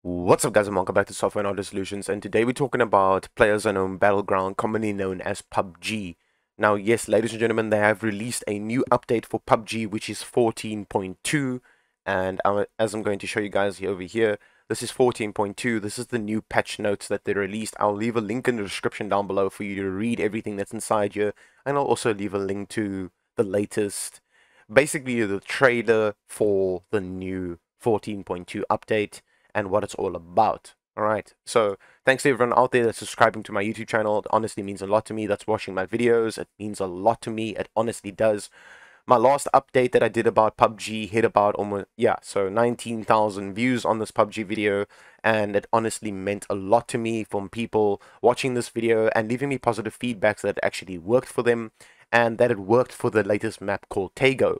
What's up guys, and welcome back to Software and Audio Solutions, and today we're talking about PlayerUnknown's Battleground, commonly known as PUBG. Now yes, ladies and gentlemen, they have released a new update for PUBG which is 14.2, and as I'm going to show you guys over here, this is 14.2. This is the new patch notes that they released. I'll leave a link in the description down below for you to read everything that's inside here, and I'll also leave a link to the latest, basically the trailer for the new 14.2 update and what it's all about. Alright, so thanks to everyone out there that's subscribing to my YouTube channel. It honestly means a lot to me. That's watching my videos. It means a lot to me. It honestly does. My last update that I did about PUBG hit about almost, so 19,000 views on this PUBG video, and it honestly meant a lot to me from people watching this video and leaving me positive feedbacks that it actually worked for them and that it worked for the latest map called Tago.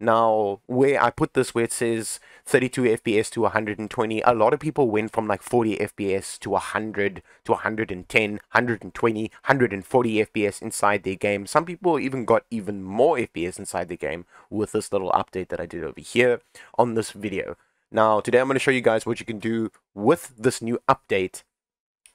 Now, where I put this, where it says 32 FPS to 120, a lot of people went from like 40 FPS to 100 to 110, 120, 140 FPS inside their game. Some people even got even more FPS inside the game with this little update that I did over here on this video. Now, today I'm going to show you guys what you can do with this new update,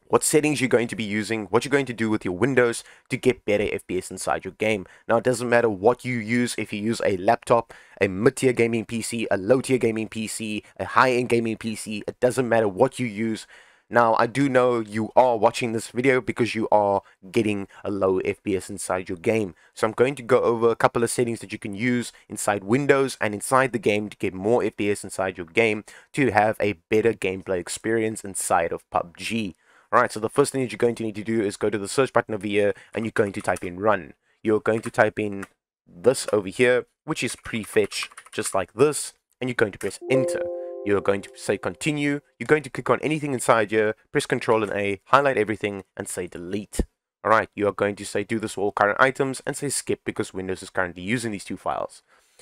what settings you're going to be using, what you're going to do with your Windows to get better FPS inside your game. Now, it doesn't matter what you use. If you use a laptop, a mid-tier gaming PC, a low-tier gaming PC, a high-end gaming PC, it doesn't matter what you use. Now, I do know you are watching this video because you are getting a low FPS inside your game. So I'm going to go over a couple of settings that you can use inside Windows and inside the game to get more FPS inside your game to have a better gameplay experience inside of PUBG. Alright, so the first thing that you're going to need to do is go to the search button over here and you're going to type in run. You're going to type in this over here, which is prefetch, just like this, and you're going to press enter. You're going to say continue. You're going to click on anything inside here, press Ctrl and A, highlight everything, and say delete. Alright, you are going to say do this for all current items and say skip because Windows is currently using these two files.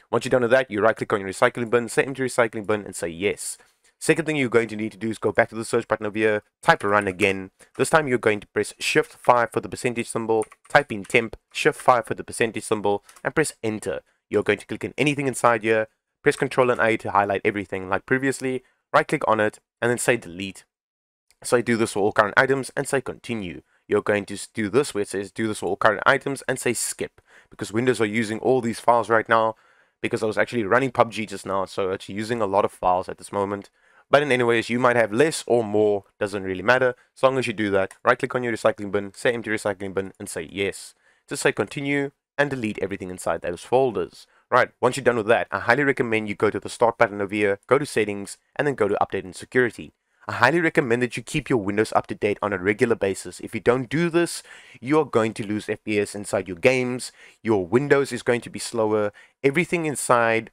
Once you're done with that, you right click on your recycling bin, say empty recycling bin, and say yes. Second thing you're going to need to do is go back to the search button over here, type run again. This time you're going to press shift 5 for the percentage symbol, type in temp, shift 5 for the percentage symbol, and press enter. You're going to click on anything inside here, press Ctrl and A to highlight everything like previously, right click on it, and then say delete. Say do this for all current items, and say continue. You're going to do this where it says do this for all current items, and say skip, because Windows are using all these files right now, because I was actually running PUBG just now, so it's using a lot of files at this moment. But in anyways, you might have less or more, doesn't really matter. As long as you do that, right click on your recycling bin, say empty recycling bin, and say yes. Just say continue and delete everything inside those folders. Right, once you're done with that, I highly recommend you go to the start button over here, go to settings, and then go to update and security. I highly recommend that you keep your Windows up to date on a regular basis. If you don't do this, you're going to lose FPS inside your games, your Windows is going to be slower, everything inside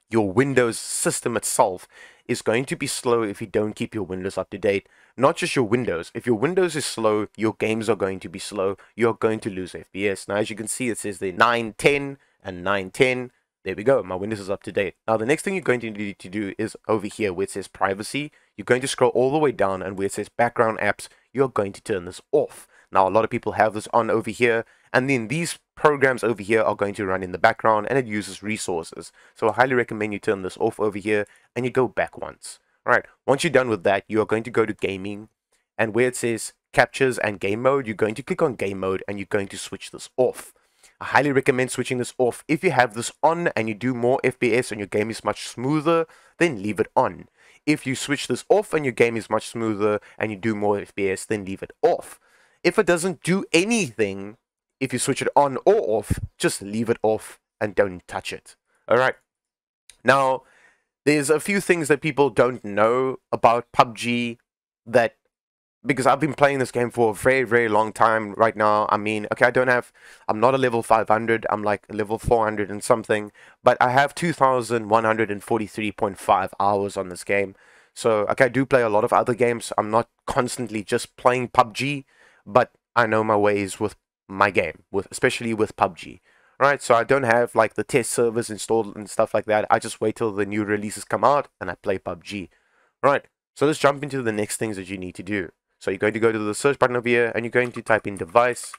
your Windows system itself is going to be slow if you don't keep your Windows up to date. Not just your Windows. If your Windows is slow, your games are going to be slow. You're going to lose FPS. Now, as you can see, it says there 910 and 910. There we go. My Windows is up to date. Now, the next thing you're going to need to do is over here where it says privacy. You're going to scroll all the way down, and where it says background apps, you're going to turn this off. Now, a lot of people have this on over here, and then these programs over here are going to run in the background, and it uses resources. So I highly recommend you turn this off over here, and you go back once. Alright, once you're done with that, you are going to go to gaming, and where it says captures and game mode, you're going to click on game mode, and you're going to switch this off. I highly recommend switching this off. If you have this on and you do more FPS and your game is much smoother, then leave it on. If you switch this off and your game is much smoother and you do more FPS, then leave it off. If it doesn't do anything, if you switch it on or off, just leave it off and don't touch it. Alright. Now, there's a few things that people don't know about PUBG that, because I've been playing this game for a very, very long time right now. I mean, okay, I'm not a level 500, I'm like a level 400 and something, but I have 2,143.5 hours on this game. So, okay, I do play a lot of other games. I'm not constantly just playing PUBG, but I know my ways with my game, especially with PUBG. Right, so I don't have like the test servers installed and stuff like that. I just wait till the new releases come out and I play PUBG. Right, so let's jump into the next things that you need to do. So you're going to go to the search button over here and you're going to type in device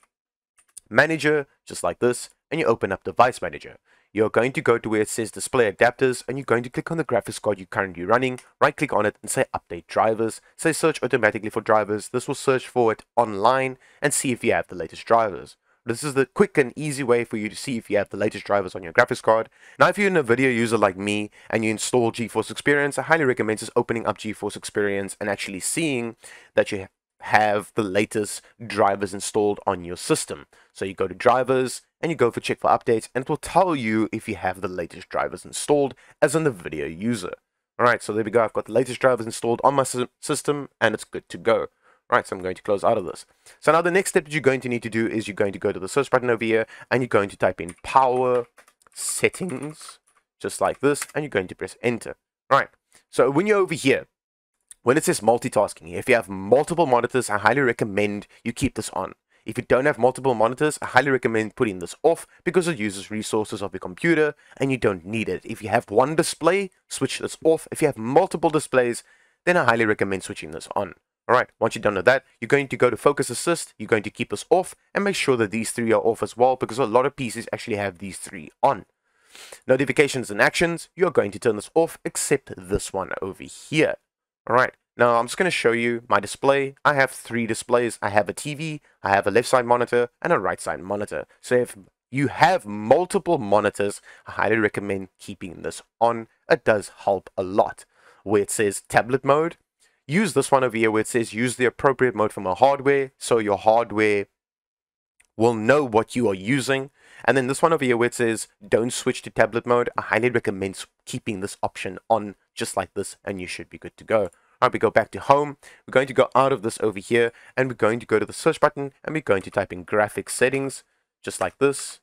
manager, just like this, and you open up device manager. you're going to go to where it says display adapters, and you're going to click on the graphics card you're currently running, right click on it and say update drivers, say search automatically for drivers. This will search for it online and see if you have the latest drivers. This is the quick and easy way for you to see if you have the latest drivers on your graphics card. Now, if you're a Nvidia user like me and you install GeForce Experience, I highly recommend just opening up GeForce Experience and actually seeing that you have the latest drivers installed on your system. So you go to drivers and you go for check for updates, and it will tell you if you have the latest drivers installed as a Nvidia user. Alright, so there we go. I've got the latest drivers installed on my system and it's good to go. Right, so I'm going to close out of this. So now the next step that you're going to need to do is you're going to go to the search button over here and you're going to type in power settings, just like this, and you're going to press enter. Right, so when you're over here, when it says multitasking, if you have multiple monitors, I highly recommend you keep this on. If you don't have multiple monitors, I highly recommend putting this off because it uses resources of your computer and you don't need it. If you have one display, switch this off. If you have multiple displays, then I highly recommend switching this on. Alright, once you're done with that, you're going to go to Focus Assist, you're going to keep this off, and make sure that these three are off as well, because a lot of PCs actually have these three on. Notifications and actions, you're going to turn this off, except this one over here. Alright, now I'm just going to show you my display. I have three displays. I have a TV, I have a left side monitor, and a right side monitor. So if you have multiple monitors, I highly recommend keeping this on. It does help a lot. Where it says tablet mode, use this one over here where it says use the appropriate mode from a hardware, so your hardware will know what you are using. And then this one over here where it says don't switch to tablet mode, I highly recommend keeping this option on just like this, and you should be good to go. Alright, we go back to home. We're going to go out of this over here and we're going to go to the search button and we're going to type in graphics settings, just like this,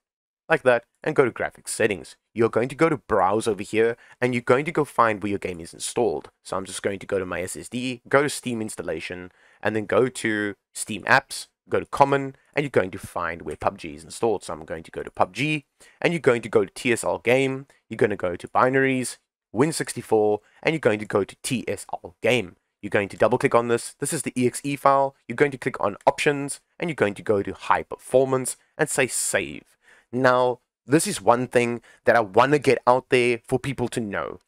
like that, and go to graphics settings. You're going to go to browse over here and you're going to go find where your game is installed. So I'm just going to go to my SSD, go to Steam installation, and then go to Steam apps, go to common, and you're going to find where PUBG is installed. So I'm going to go to PUBG and you're going to go to TSL game, you're going to go to binaries, Win64, and you're going to go to TSL game. You're going to double click on this. This is the exe file. You're going to click on options and you're going to go to high performance and say save. Now, this is one thing that I want to get out there for people to know,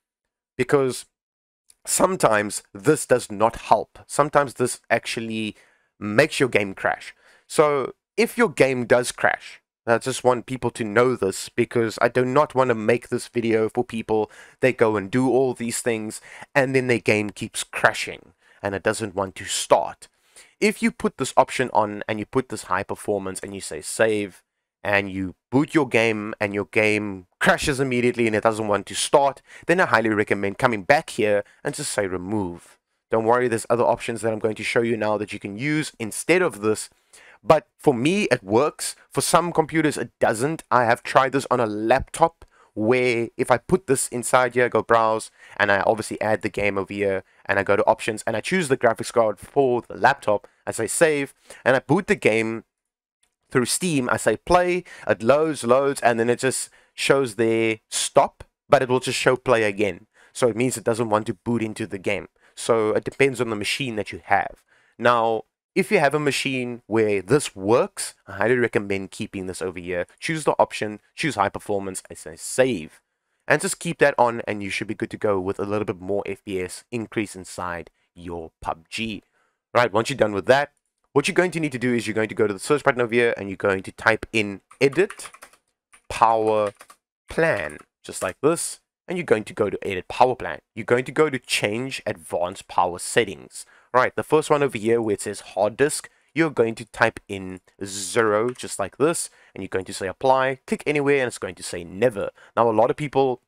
because sometimes this does not help. Sometimes this actually makes your game crash. So if your game does crash, I just want people to know this, because I do not want to make this video for people. They go and do all these things and then their game keeps crashing and it doesn't want to start. If you put this option on and you put this high performance and you say save, and you boot your game and your game crashes immediately and it doesn't want to start, then I highly recommend coming back here and just say remove. Don't worry, there's other options that I'm going to show you now that you can use instead of this. But for me, it works. For some computers, it doesn't. I have tried this on a laptop where if I put this inside here, go browse, and I obviously add the game over here, and I go to options, and I choose the graphics card for the laptop, I say save, and I boot the game through Steam. I say play, it loads, and then it just shows there stop, but it will just show play again. So it means it doesn't want to boot into the game. So it depends on the machine that you have. Now, if you have a machine where this works, I highly recommend keeping this over here. Choose the option, choose high performance, I say save. And just keep that on and you should be good to go with a little bit more FPS increase inside your PUBG. Right, once you're done with that, what you're going to need to do is you're going to go to the search button over here and you're going to type in edit power plan, just like this. And you're going to go to edit power plan. You're going to go to change advanced power settings. Right, the first one over here where it says hard disk, you're going to type in 0, just like this. And you're going to say apply, click anywhere, and it's going to say never. Now, a lot of people,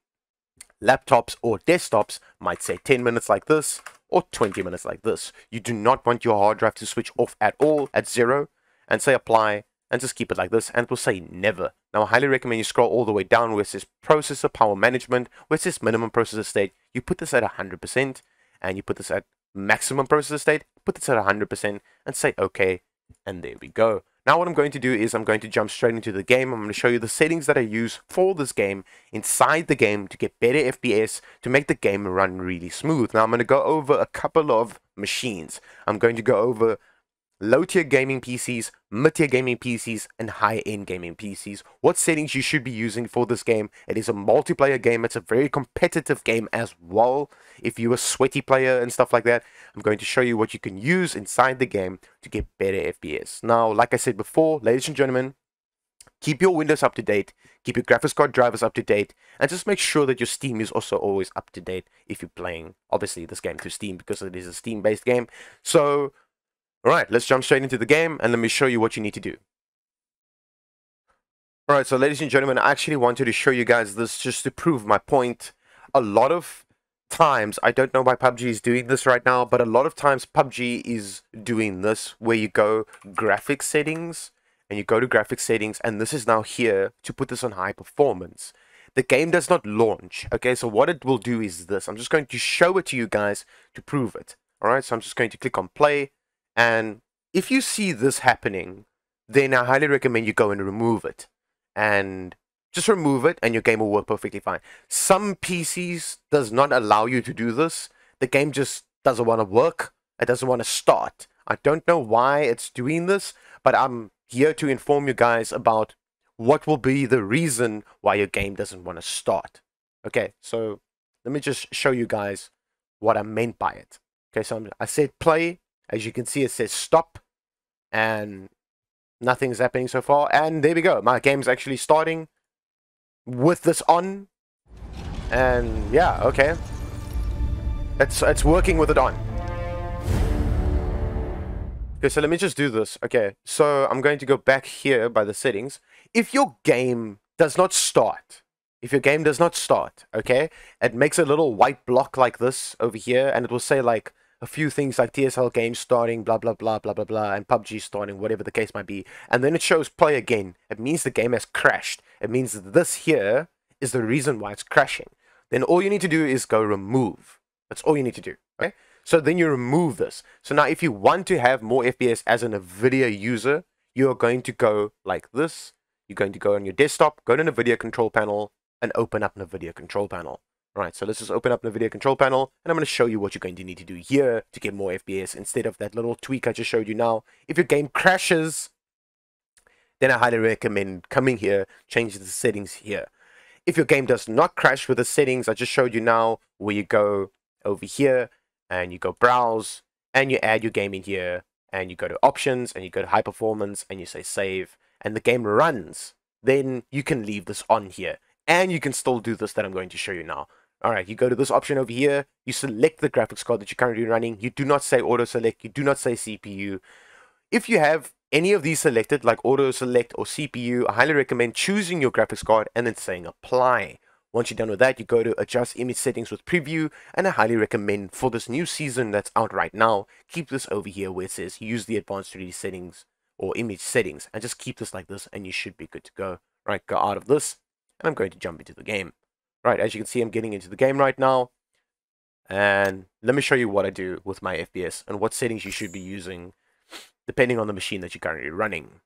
laptops or desktops, might say 10 minutes like this, or 20 minutes like this. You do not want your hard drive to switch off at all at 0, and say apply, and just keep it like this, and it will say never. Now I highly recommend you scroll all the way down where it says processor power management, where it says minimum processor state. You put this at 100%, and you put this at maximum processor state, put this at 100%, and say okay, and there we go. Now what I'm going to do is I'm going to jump straight into the game. I'm going to show you the settings that I use for this game inside the game to get better FPS, to make the game run really smooth. Now I'm going to go over a couple of machines. I'm going to go over low-tier gaming PCs, mid-tier gaming PCs, and high-end gaming PCs. What settings you should be using for this game. It is a multiplayer game. It's a very competitive game as well. If you're a sweaty player and stuff like that, I'm going to show you what you can use inside the game to get better FPS. Now, like I said before, ladies and gentlemen, keep your Windows up to date, keep your graphics card drivers up to date, and just make sure that your Steam is also always up to date if you're playing, obviously, this game through Steam because it is a Steam-based game. So, alright, let's jump straight into the game and let me show you what you need to do. Alright, so ladies and gentlemen, I actually wanted to show you guys this just to prove my point. A lot of times, I don't know why PUBG is doing this right now, but a lot of times PUBG is doing this where you go graphics settings, and you go to graphics settings, and this is now here to put this on high performance. The game does not launch. Okay, so what it will do is this. I'm just going to show it to you guys to prove it. Alright, so I'm just going to click on play, and if you see this happening, then I highly recommend you go and remove it. And just remove it and your game will work perfectly fine. Some PCs does not allow you to do this. The game just doesn't want to work. It doesn't want to start. I don't know why it's doing this, but I'm here to inform you guys about what will be the reason why your game doesn't want to start. Okay, so let me just show you guys what I meant by it. Okay, so I said play. As you can see, it says stop, and nothing's happening so far. And there we go. My game's actually starting with this on. And yeah, okay. It's working with it on. Okay, so let me just do this. Okay, so I'm going to go back here by the settings. If your game does not start, okay, it makes a little white block like this over here, and it will say like a few things like TSL game starting, blah, blah, blah, blah, blah, blah, and PUBG starting, whatever the case might be. And then it shows play again. It means the game has crashed. It means that this here is the reason why it's crashing. Then all you need to do is go remove. That's all you need to do, okay? So then you remove this. So now if you want to have more FPS as an Nvidia user, you're going to go like this. You're going to go on your desktop, go to Nvidia control panel, and open up Nvidia control panel. Alright, so let's just open up Nvidia control panel, and I'm going to show you what you're going to need to do here to get more FPS instead of that little tweak I just showed you now. If your game crashes, then I highly recommend coming here, change the settings here. If your game does not crash with the settings I just showed you now, where you go over here, and you go browse, and you add your game in here, and you go to options, and you go to high performance, and you say save, and the game runs, then you can leave this on here, and you can still do this that I'm going to show you now. Alright, you go to this option over here, you select the graphics card that you're currently running, you do not say auto select, you do not say CPU. If you have any of these selected, like auto select or CPU, I highly recommend choosing your graphics card and then saying apply. Once you're done with that, you go to adjust image settings with preview, and I highly recommend for this new season that's out right now, keep this over here where it says use the advanced 3D settings or image settings, and just keep this like this and you should be good to go. Right, go out of this, and I'm going to jump into the game. Right, as you can see, I'm getting into the game right now, and let me show you what I do with my FPS and what settings you should be using depending on the machine that you're currently running.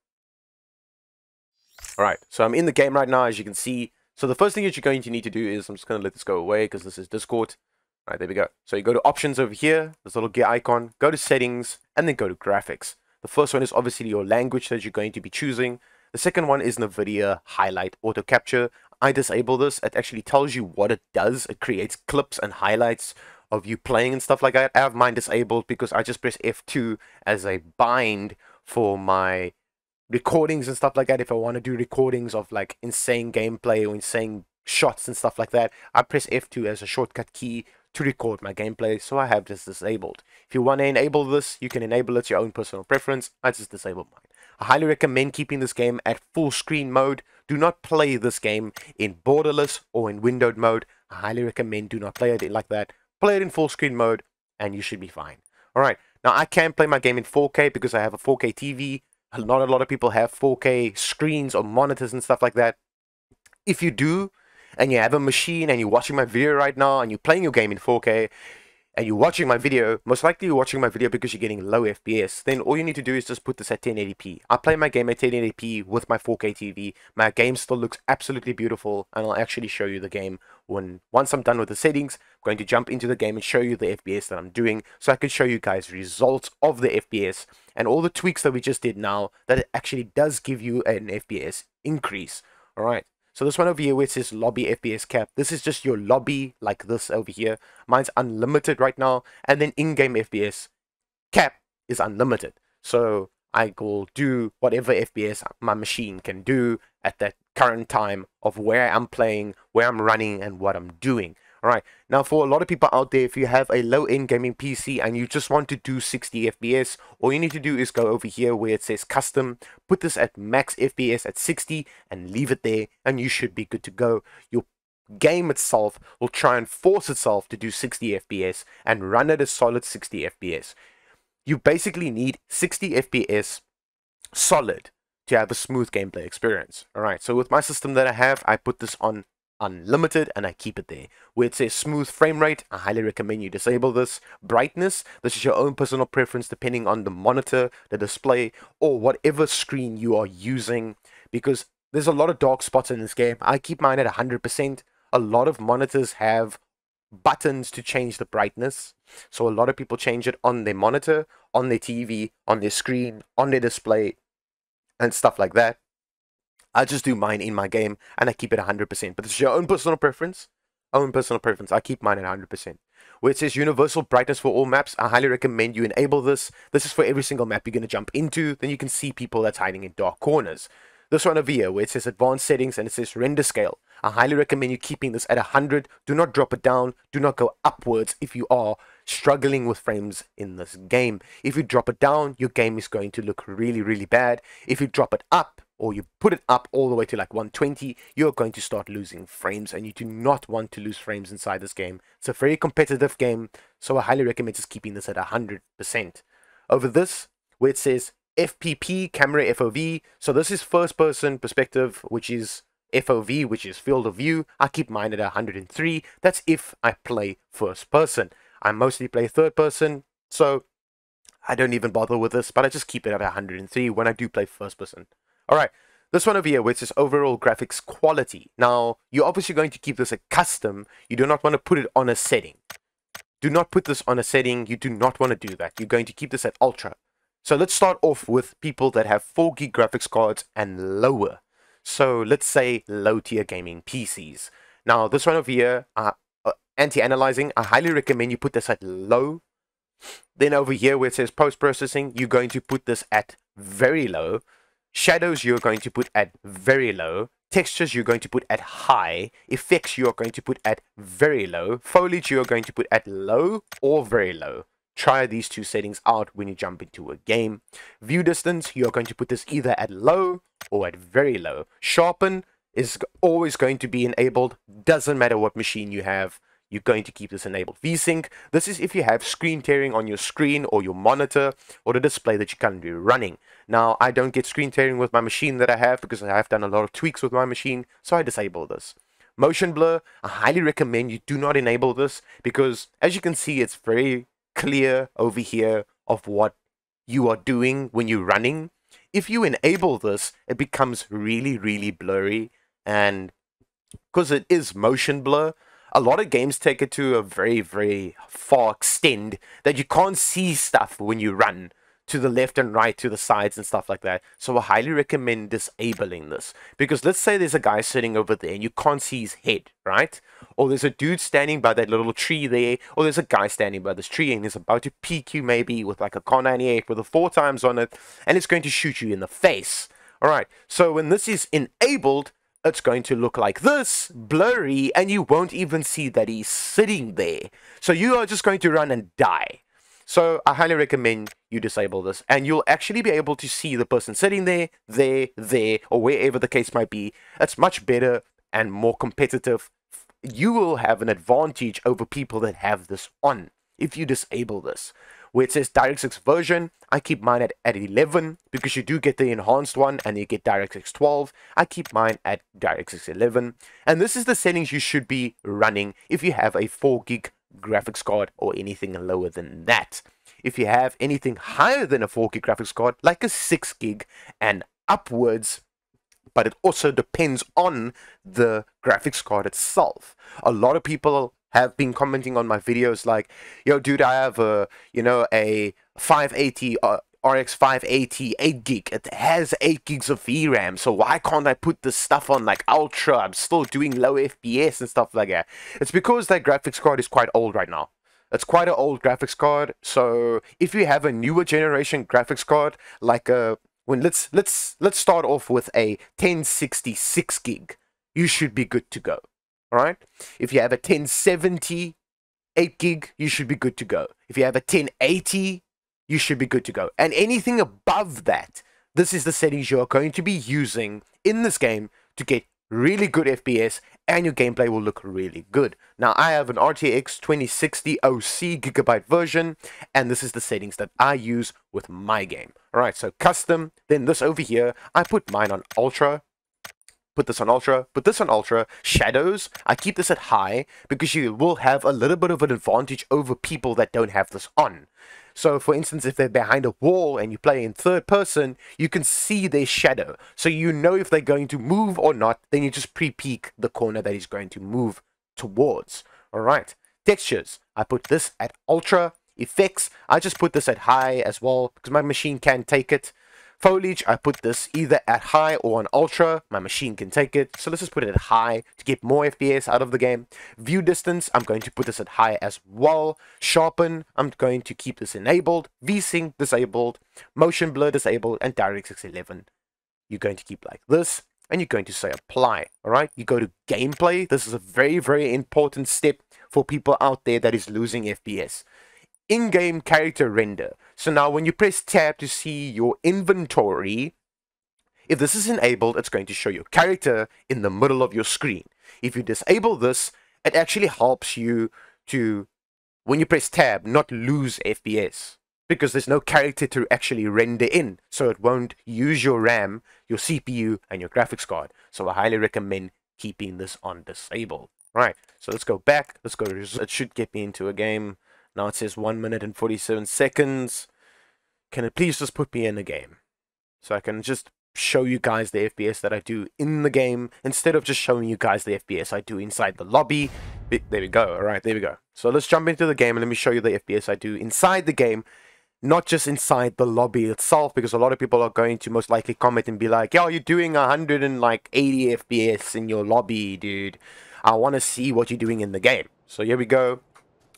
Alright, so I'm in the game right now, as you can see. So the first thing that you're going to need to do is, I'm just going to let this go away because this is Discord. Alright, there we go. So you go to options over here, this little gear icon, go to settings, and then go to graphics. The first one is obviously your language that you're going to be choosing. The second one is Nvidia Highlight Auto Capture. I disable this. It actually tells you what it does. It creates clips and highlights of you playing and stuff like that. I have mine disabled because I just press F2 as a bind for my recordings and stuff like that. If I want to do recordings of like insane gameplay or insane shots and stuff like that, I press F2 as a shortcut key to record my gameplay, so I have this disabled. If you want to enable this, you can enable it, your own personal preference. I just disabled mine. I highly recommend keeping this game at full screen mode. Do not play this game in borderless or in windowed mode. I highly recommend do not play it like that. Play it in full screen mode and you should be fine. Alright, now I can play my game in 4K because I have a 4K TV. Not a lot of people have 4K screens or monitors and stuff like that. If you do, and you have a machine and you're watching my video right now and you're playing your game in 4K and you're watching my video, most likely you're watching my video because you're getting low FPS, then all you need to do is just put this at 1080p. I play my game at 1080p with my 4K TV. My game still looks absolutely beautiful, and I'll actually show you the game Once I'm done with the settings, I'm going to jump into the game and show you the FPS that I'm doing, so I can show you guys results of the FPS and all the tweaks that we just did now, that it actually does give you an FPS increase. Alright, so this one over here where it says lobby FPS cap, this is just your lobby like this over here. Mine's unlimited right now, and then in-game FPS cap is unlimited. So I will do whatever FPS my machine can do at that current time of where I'm playing, where I'm running, and what I'm doing. Alright, now for a lot of people out there, if you have a low-end gaming PC and you just want to do 60 FPS, all you need to do is go over here where it says custom, put this at max FPS at 60 and leave it there, and you should be good to go. Your game itself will try and force itself to do 60 FPS and run at a solid 60 FPS. You basically need 60 FPS solid to have a smooth gameplay experience. Alright, so with my system that I have, I put this on unlimited and I keep it there. Where it says smooth frame rate, I highly recommend you disable this. Brightness, this is your own personal preference depending on the monitor, the display, or whatever screen you are using, because there's a lot of dark spots in this game. I keep mine at 100%. A lot of monitors have buttons to change the brightness, so a lot of people change it on their monitor, on their TV, on their screen, on their display, and stuff like that. I just do mine in my game and I keep it 100%, but it's your own personal preference. I keep mine at 100%. Where it says universal brightness for all maps, I highly recommend you enable this. This is for every single map you're going to jump into. Then you can see people that's hiding in dark corners. This one over here where it says advanced settings and it says render scale, I highly recommend you keeping this at 100. Do not drop it down. Do not go upwards if you are struggling with frames in this game. If you drop it down, your game is going to look really, really bad. If you drop it up, or you put it up all the way to like 120, you're going to start losing frames, and you do not want to lose frames inside this game. It's a very competitive game, so I highly recommend just keeping this at 100%. Over this, where it says FPP, camera FOV, so this is first person perspective, which is FOV, which is field of view. I keep mine at 103. That's if I play first person. I mostly play third person, so I don't even bother with this, but I just keep it at 103 when I do play first person. Alright, this one over here, which is overall graphics quality. Now, you're obviously going to keep this at custom. You do not want to put it on a setting. Do not put this on a setting. You do not want to do that. You're going to keep this at ultra. So let's start off with people that have 4 gig graphics cards and lower. So let's say low tier gaming PCs. Now, this one over here, anti-analyzing, I highly recommend you put this at low. Then over here where it says post-processing, you're going to put this at very low. Shadows you're going to put at very low. Textures you're going to put at high. Effects you're going to put at very low. Foliage you're going to put at low or very low. Try these two settings out when you jump into a game. View distance, you're going to put this either at low or at very low. Sharpen is always going to be enabled. Doesn't matter what machine you have. You're going to keep this enabled. Vsync, this is if you have screen tearing on your screen or your monitor or the display that you're currently running. Now, I don't get screen tearing with my machine that I have because I have done a lot of tweaks with my machine, so I disable this. Motion blur, I highly recommend you do not enable this because as you can see, it's very clear over here of what you are doing when you're running. If you enable this, it becomes really, really blurry, and because it is motion blur, a lot of games take it to a very, very far extent that you can't see stuff when you run to the left and right, to the sides and stuff like that. So I highly recommend disabling this. Because let's say there's a guy sitting over there and you can't see his head, right? Or there's a dude standing by that little tree there, or there's a guy standing by this tree and he's about to peek you maybe with like a Car 98 with a 4x on it, and it's going to shoot you in the face. Alright, so when this is enabled, it's going to look like this, blurry, and you won't even see that he's sitting there. So you are just going to run and die. So I highly recommend you disable this, and you'll actually be able to see the person sitting there, or wherever the case might be. It's much better and more competitive. You will have an advantage over people that have this on if you disable this. Where it says DirectX version, I keep mine at 11 because you do get the enhanced one and you get DirectX 12. I keep mine at DirectX 11. And this is the settings you should be running if you have a 4 gig graphics card or anything lower than that. If you have anything higher than a 4 gig graphics card, like a 6 gig and upwards, but it also depends on the graphics card itself. A lot of people have been commenting on my videos like, yo dude, I have a, you know, a 580 RX 580 8 gig. It has 8 gigs of VRAM, so why can't I put this stuff on like ultra? I'm still doing low FPS and stuff like that. It's because that graphics card is quite old right now. It's quite an old graphics card, so if you have a newer generation graphics card, like a let's start off with a 1066 gig, you should be good to go. All right. If you have a 1070 8 gig, you should be good to go. If you have a 1080, you should be good to go. And anything above that, this is the settings you are going to be using in this game to get really good FPS, and your gameplay will look really good. Now, I have an RTX 2060 OC gigabyte version, and this is the settings that I use with my game. Alright, so custom, then this over here, I put mine on ultra, put this on ultra, put this on ultra. Shadows, I keep this at high, because you will have a little bit of an advantage over people that don't have this on. So, for instance, if they're behind a wall and you play in third person, you can see their shadow. So you know if they're going to move or not, then you just pre-peek the corner that he's going to move towards. Alright, textures, I put this at ultra. Effects, I just put this at high as well, because my machine can take it. Foliage, I put this either at high or on ultra. My machine can take it. So let's just put it at high to get more FPS out of the game. View distance, I'm going to put this at high as well. Sharpen, I'm going to keep this enabled. Vsync disabled. Motion blur disabled. And DirectX 11, you're going to keep like this. And you're going to say apply. Alright, you go to gameplay. This is a very, very important step for people out there that is losing FPS. In-game character render. So now when you press tab to see your inventory, if this is enabled, it's going to show your character in the middle of your screen. If you disable this, it actually helps you to, when you press tab, not lose FPS, because there's no character to actually render in, so it won't use your RAM, your CPU, and your graphics card. So I highly recommend keeping this on disabled. Right, so let's go back, let's go to, it should get me into a game. Now it says 1 minute and 47 seconds. Can it please just put me in a game? So I can just show you guys the FPS that I do in the game, instead of just showing you guys the FPS I do inside the lobby. There we go. Alright, there we go. So let's jump into the game and let me show you the FPS I do inside the game. Not just inside the lobby itself, because a lot of people are going to most likely comment and be like, yo, you're doing 180 FPS in your lobby, dude. I want to see what you're doing in the game. So here we go.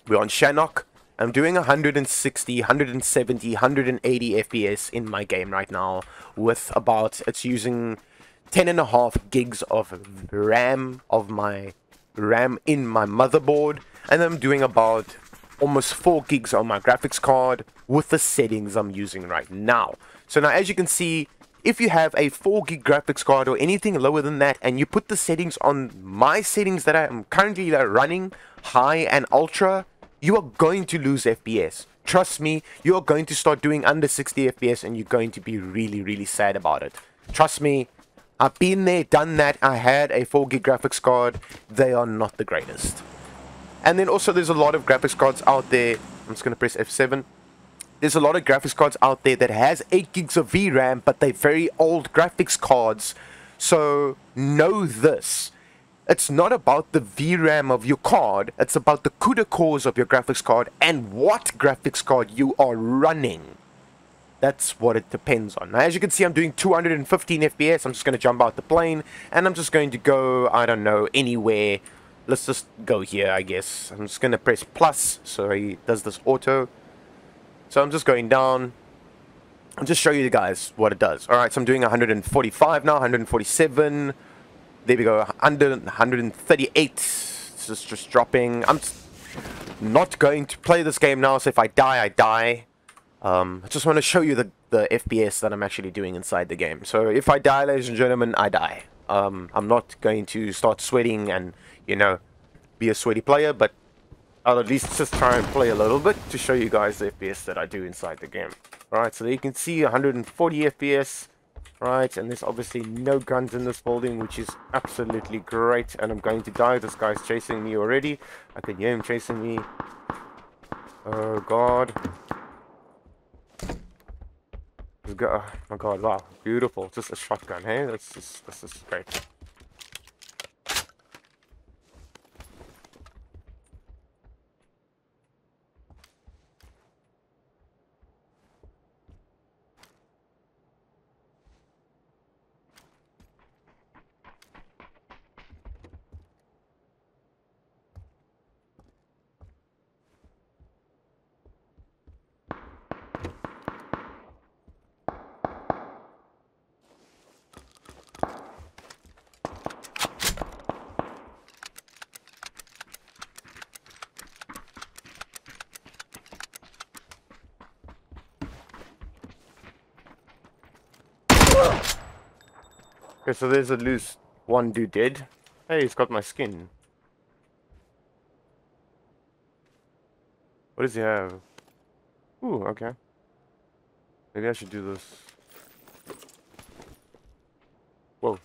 We're on Shannock. I'm doing 160, 170, 180 FPS in my game right now, with about, it's using 10.5 gigs of RAM, in my motherboard, and I'm doing about almost 4 gigs on my graphics card with the settings I'm using right now. So now, as you can see, if you have a 4 gig graphics card or anything lower than that, and you put the settings on my settings that I am currently running, high and ultra, you are going to lose FPS. Trust me, you are going to start doing under 60 FPS and you're going to be really, really sad about it. Trust me, I've been there, done that. I had a 4 gig graphics card. They are not the greatest. And then also there's a lot of graphics cards out there. I'm just going to press F7. There's a lot of graphics cards out there that has 8 gigs of VRAM, but they're very old graphics cards. So know this. It's not about the VRAM of your card, it's about the CUDA cores of your graphics card and what graphics card you are running. That's what it depends on. Now, as you can see, I'm doing 215 FPS. I'm just going to jump out the plane, and I'm just going to go, I don't know, anywhere. Let's just go here, I guess. I'm just going to press plus, so he does this auto. So I'm just going down. I'll just show you guys what it does. Alright, so I'm doing 145 now, 147. There we go, under 138. It's just dropping. I'm not going to play this game now, so if I die, I die. I just want to show you the FPS that I'm actually doing inside the game. So if I die, ladies and gentlemen, I die. I'm not going to start sweating and, you know, be a sweaty player, but I'll at least just try and play a little bit to show you guys the FPS that I do inside the game. Alright, so there you can see 140 FPS. Right, and there's obviously no guns in this building, which is absolutely great. And I'm going to die. This guy's chasing me already. I can hear him chasing me. Oh god. This go. Oh my god, wow, beautiful. Just a shotgun, hey? This is great. Okay, so there's at least one dude dead. Hey, he's got my skin. What does he have? Ooh, okay. Maybe I should do this. Whoa.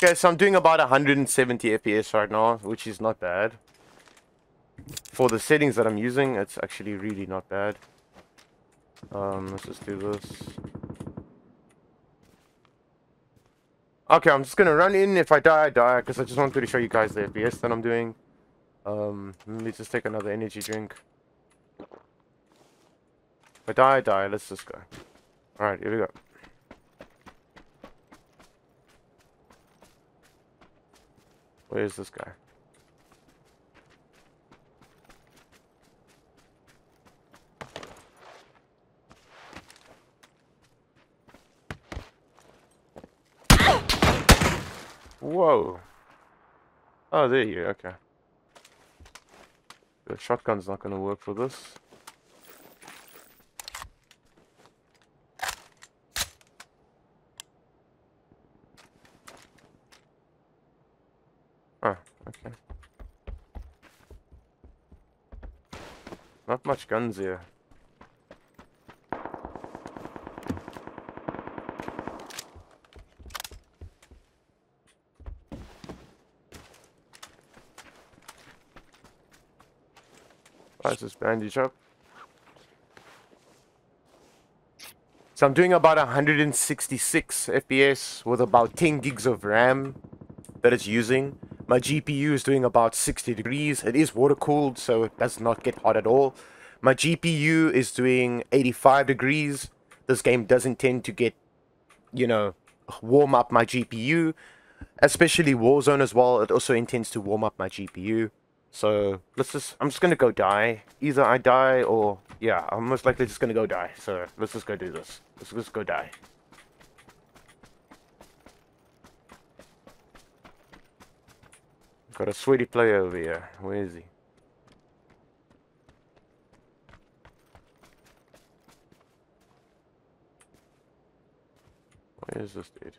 Okay, so I'm doing about 170 FPS right now, which is not bad. For the settings that I'm using, it's actually really not bad. Let's just do this. Okay, I'm just gonna run in. If I die, I die, because I just wanted to show you guys the FPS that I'm doing. Let me just take another energy drink. If I die, I die. Let's just go. Alright, here we go. Where is this guy? Whoa. Oh, there you go. Okay. The shotgun's not going to work for this. Oh, okay. Not much guns here. Let's just bandage up. So I'm doing about 166 FPS with about 10 gigs of RAM that it's using. My GPU is doing about 60 degrees. It is water cooled, so it does not get hot at all. My GPU is doing 85 degrees. This game doesn't tend to get, you know, warm up my GPU. Especially Warzone as well. It also intends to warm up my GPU. So I'm just gonna go die. Either I die or, yeah, I'm most likely just gonna go die. So let's just go do this. Let's just go die. Got a sweaty player over here. Where is he? Where is this dude?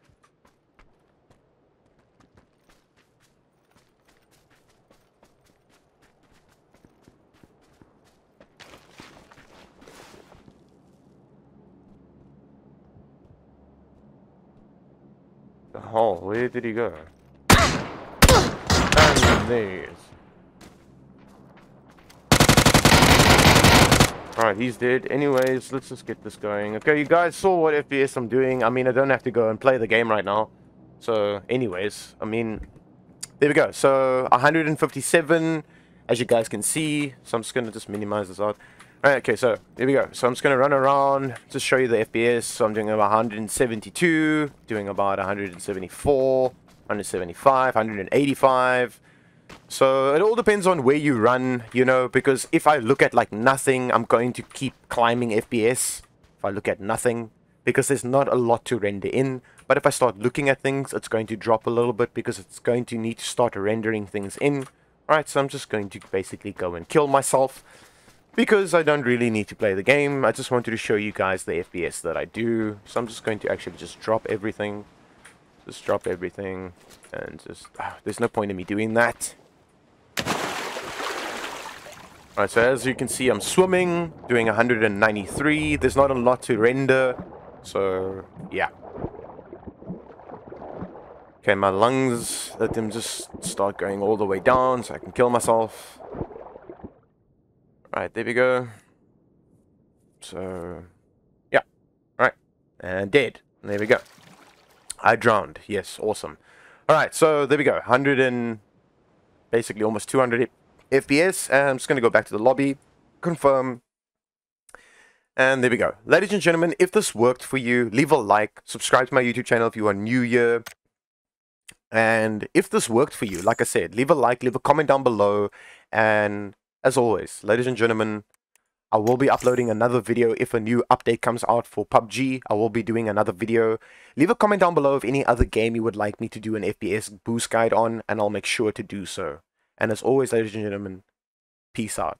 Oh, where did he go? And there he is. Alright, he's dead. Anyways, let's just get this going. Okay, you guys saw what FPS I'm doing. I mean, I don't have to go and play the game right now. So, anyways, I mean, there we go. So, 157, as you guys can see. So, I'm just going to just minimize this out. Alright, okay, so, here we go. So, I'm just going to run around, just show you the FPS. So, I'm doing about 172, doing about 174, 175, 185. So, it all depends on where you run, you know, because if I look at, like, nothing, I'm going to keep climbing FPS. If I look at nothing, because there's not a lot to render in. But if I start looking at things, it's going to drop a little bit because it's going to need to start rendering things in. Alright, so I'm just going to basically go and kill myself. Because I don't really need to play the game. I just wanted to show you guys the FPS that I do. So I'm just going to actually just drop everything. Just drop everything. And just... there's no point in me doing that. Alright, so as you can see, I'm swimming. Doing 193. There's not a lot to render. So, yeah. Okay, my lungs, let them just start going all the way down so I can kill myself. Right, there we go. So, And dead. There we go. I drowned. Yes, awesome. Alright, so there we go. 100 and basically almost 200 FPS. And I'm just going to go back to the lobby, confirm. And there we go. Ladies and gentlemen, if this worked for you, leave a like, subscribe to my YouTube channel if you are new here. And if this worked for you, like I said, leave a like, leave a comment down below. And as always, ladies and gentlemen, I will be uploading another video if a new update comes out for PUBG. I will be doing another video. Leave a comment down below of any other game you would like me to do an FPS boost guide on, and I'll make sure to do so. And as always, ladies and gentlemen, peace out.